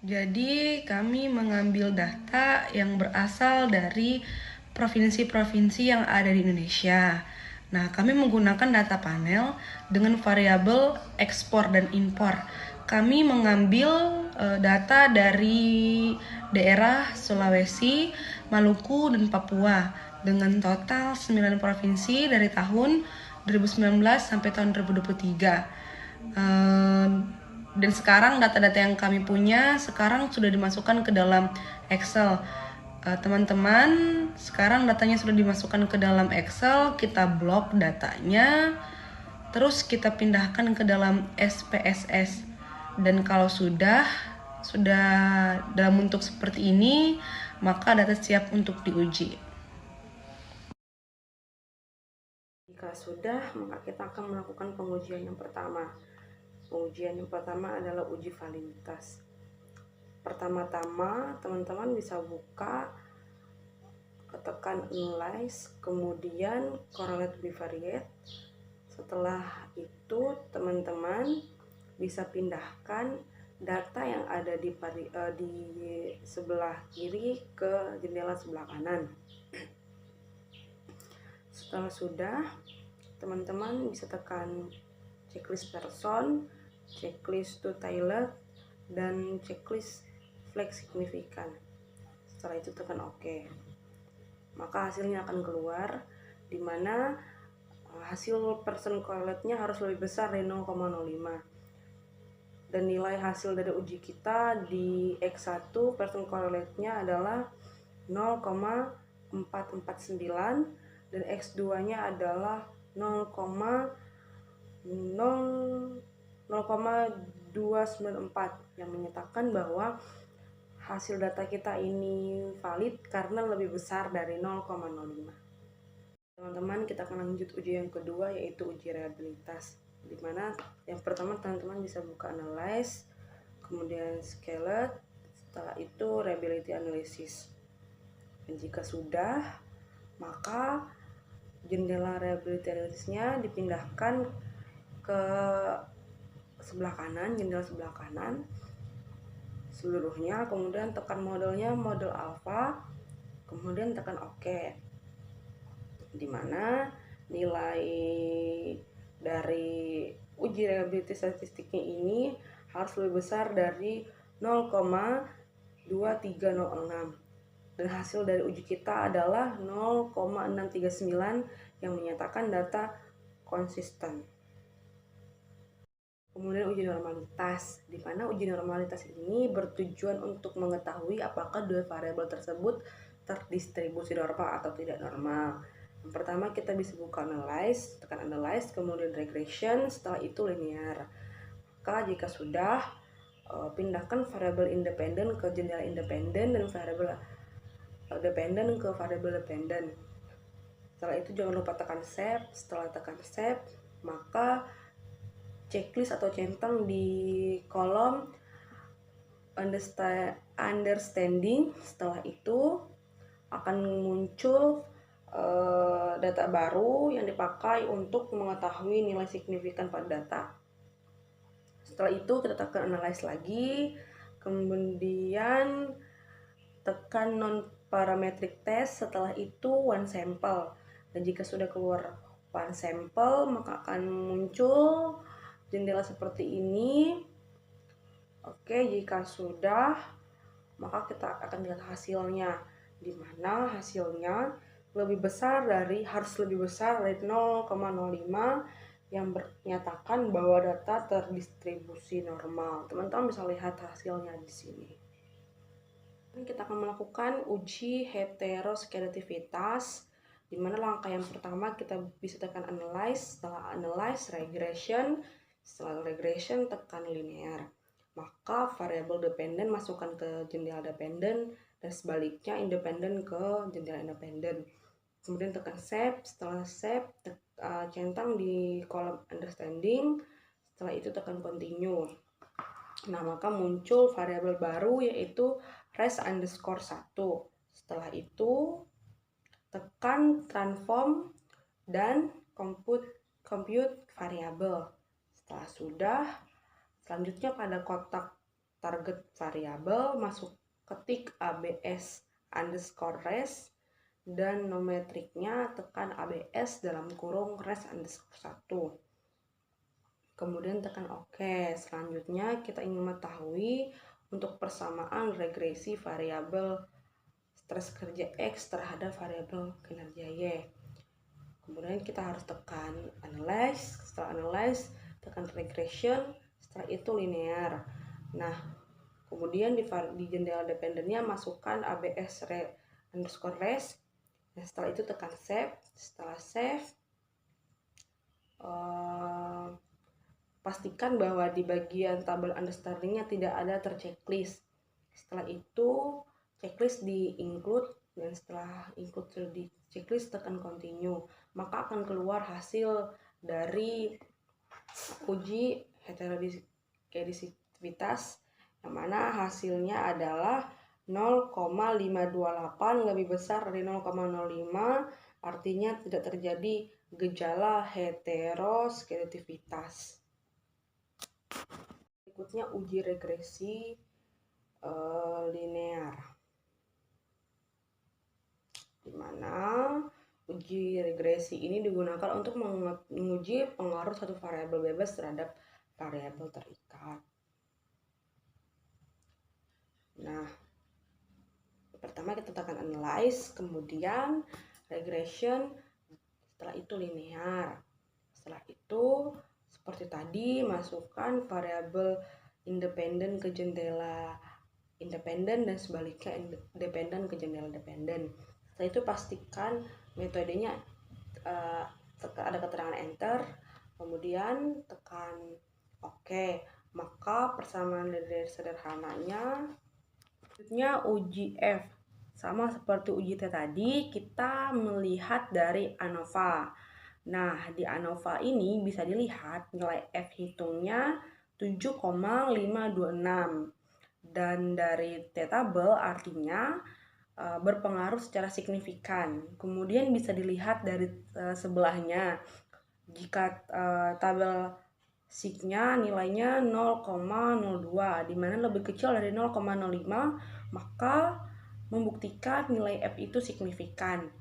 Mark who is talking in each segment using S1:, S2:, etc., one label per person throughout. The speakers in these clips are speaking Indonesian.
S1: Jadi kami mengambil data yang berasal dari provinsi-provinsi yang ada di Indonesia. Nah, kami menggunakan data panel dengan variabel ekspor dan impor. Kami mengambil data dari daerah Sulawesi, Maluku, dan Papua dengan total 9 provinsi dari tahun 2019 sampai tahun 2023. Dan sekarang data-data yang kami punya sekarang sudah dimasukkan ke dalam Excel. Teman-teman, sekarang datanya sudah dimasukkan ke dalam Excel, kita blok datanya, terus kita pindahkan ke dalam SPSS. Dan kalau sudah dalam bentuk seperti ini, maka data siap untuk diuji.
S2: Jika sudah, maka kita akan melakukan pengujian yang pertama. Pengujian yang pertama adalah uji validitas. Pertama-tama, teman-teman bisa buka, tekan analyze, kemudian correlate bivariate. Setelah itu, teman-teman bisa pindahkan data yang ada di sebelah kiri ke jendela sebelah kanan. Setelah sudah, teman-teman bisa tekan checklist person, checklist to tailor, dan checklist flag signifikan. Setelah itu tekan OK. Maka hasilnya akan keluar, di mana hasil person correlate-nya harus lebih besar dari 0,05. Dan nilai hasil dari uji kita di X1 person correlate-nya adalah 0,449 dan X2-nya adalah 0,294 yang menyatakan bahwa hasil data kita ini valid karena lebih besar dari 0,05. Teman-teman, kita akan lanjut uji yang kedua, yaitu uji reliabilitas, dimana yang pertama teman-teman bisa buka analyze, kemudian scaled, setelah itu reliability analysis. Dan jika sudah, maka jendela reliability analysisnya dipindahkan ke sebelah kanan, jendela sebelah kanan seluruhnya, kemudian tekan modelnya model alpha, kemudian tekan OK, dimana nilai dari uji reliability statistiknya ini harus lebih besar dari 0,2306 dan hasil dari uji kita adalah 0,639 yang menyatakan data konsisten. Kemudian uji normalitas, di mana uji normalitas ini bertujuan untuk mengetahui apakah dua variabel tersebut terdistribusi normal atau tidak normal. Yang pertama kita bisa buka analyze, tekan analyze, kemudian regression, setelah itu linear. Maka jika sudah, pindahkan variabel independen ke jendela independen dan variabel dependen ke variabel dependen. Setelah itu jangan lupa tekan save. Setelah tekan save, maka checklist atau centang di kolom understanding. Setelah itu akan muncul data baru yang dipakai untuk mengetahui nilai signifikan pada data. Setelah itu kita tekan analyze lagi, kemudian tekan non parametric test, setelah itu one sample. Dan jika sudah keluar one sample, maka akan muncul jendela seperti ini. Oke, jika sudah, maka kita akan lihat hasilnya, di mana hasilnya harus lebih besar dari 0,05 yang menyatakan bahwa data terdistribusi normal. Teman-teman bisa lihat hasilnya di sini. Kita akan melakukan uji heteroskedativitas, di mana langkah yang pertama kita bisa tekan analyze, setelah analyze regression, setelah regression tekan linear. Maka variabel dependen masukkan ke jendela dependen dan sebaliknya independen ke jendela independen. Kemudian tekan save, setelah save centang di kolom understanding, setelah itu tekan continue. Nah, maka muncul variabel baru yaitu res_1. Setelah itu tekan transform dan compute variabel. Setelah sudah, selanjutnya pada kotak target variabel, masuk ketik ABS underscore res, dan nometriknya tekan ABS dalam kurung res underscore 1. Kemudian tekan OK. Selanjutnya kita ingin mengetahui untuk persamaan regresi variabel stres kerja X terhadap variabel kinerja Y. Kemudian kita harus tekan analyze. Setelah analyze, tekan regression. Setelah itu linear. Nah, kemudian di jendela dependennya masukkan ABS underscore res. Nah, setelah itu tekan save. Setelah save, pastikan bahwa di bagian tabel understandingnya tidak ada terchecklist. Setelah itu checklist di include, dan setelah include di checklist tekan continue, maka akan keluar hasil dari uji heterogeneisitas, yang mana hasilnya adalah 0,528 lebih besar dari 0,05, artinya tidak terjadi gejala heteroskedativitas. Berikutnya uji regresi linear, di mana uji regresi ini digunakan untuk menguji pengaruh satu variabel bebas terhadap variabel terikat. Nah, pertama kita tekan analyze, kemudian regression, setelah itu linear. Setelah itu seperti tadi, masukkan variabel independen ke jendela independen dan sebaliknya independen ke jendela dependen. Setelah itu pastikan metodenya ada keterangan enter, kemudian tekan OK. Maka persamaan dari sederhananya, selanjutnya uji F. Sama seperti uji T tadi, kita melihat dari ANOVA. Nah, di ANOVA ini bisa dilihat nilai F hitungnya 7,526. Dan dari T-tabel artinya berpengaruh secara signifikan. Kemudian bisa dilihat dari sebelahnya. Jika tabel signya nilainya 0,02, di mana lebih kecil dari 0,05, maka membuktikan nilai F itu signifikan.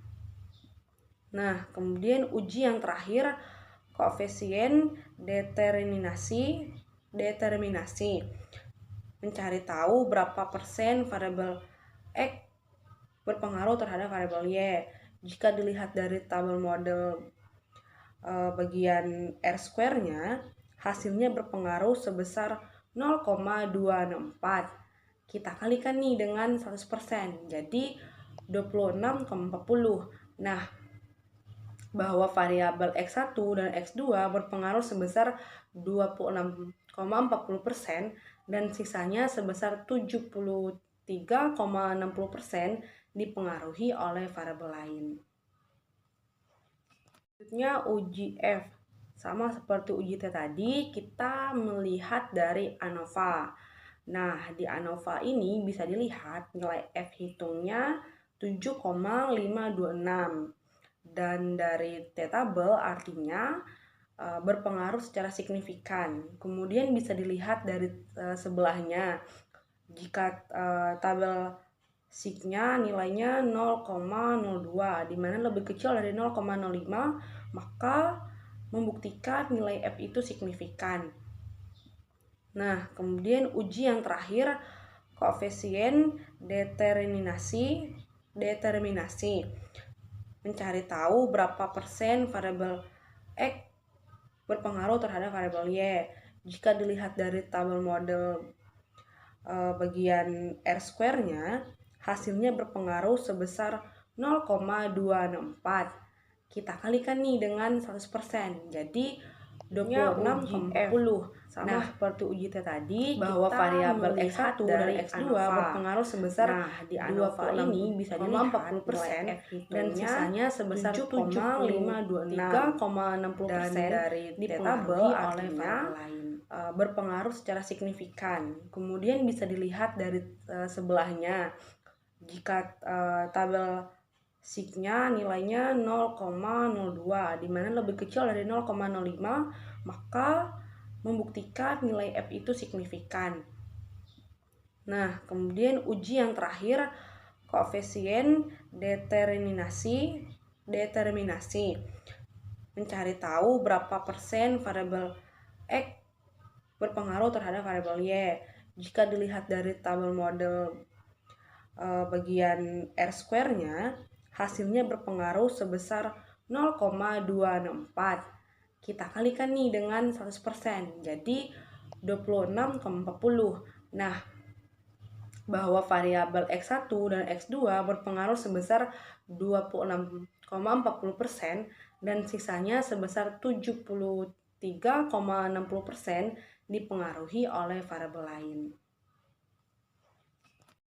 S2: Nah, kemudian uji yang terakhir, koefisien determinasi. Mencari tahu berapa persen variabel X berpengaruh terhadap variabel Y. Jika dilihat dari tabel model bagian R-square-nya, hasilnya berpengaruh sebesar 0,264. Kita kalikan nih dengan 100%, jadi 26,40. Nah, bahwa variabel X1 dan X2 berpengaruh sebesar 26,40% dan sisanya sebesar 73,60% dipengaruhi oleh variabel lain. Selanjutnya uji F. Sama seperti uji T tadi, kita melihat dari ANOVA. Nah, di ANOVA ini bisa dilihat nilai F hitungnya 7,526. Dan dari T-tabel artinya berpengaruh secara signifikan. Kemudian bisa dilihat dari sebelahnya. Jika tabel signya nilainya 0,02, di mana lebih kecil dari 0,05, maka membuktikan nilai F itu signifikan. Nah, kemudian uji yang terakhir, koefisien determinasi. Mencari tahu berapa persen variabel X berpengaruh terhadap variabel Y. Jika dilihat dari tabel model bagian R-square-nya, hasilnya berpengaruh sebesar 0,264. Kita kalikan nih dengan 100%, jadi 26,40. Sama seperti uji T tadi, bahwa variabel X1 dan X2 berpengaruh sebesar, di ANOVA ini bisa dilihat 40% dan sisanya sebesar 7,526,60% dari dipengaruhi oleh variabel lain, berpengaruh secara signifikan. Kemudian bisa dilihat dari sebelahnya. Jika tabel signya nilainya 0,02, di mana lebih kecil dari 0,05, maka membuktikan nilai F itu signifikan. Nah, kemudian uji yang terakhir, koefisien determinasi. Mencari tahu berapa persen variabel X berpengaruh terhadap variabel Y. Jika dilihat dari tabel model bagian R square-nya, hasilnya berpengaruh sebesar 0,264. Kita kalikan nih dengan 100%, jadi 26,40. Nah, bahwa variabel X1 dan X2 berpengaruh sebesar 26,40% dan sisanya sebesar 73,60% dipengaruhi oleh variabel lain.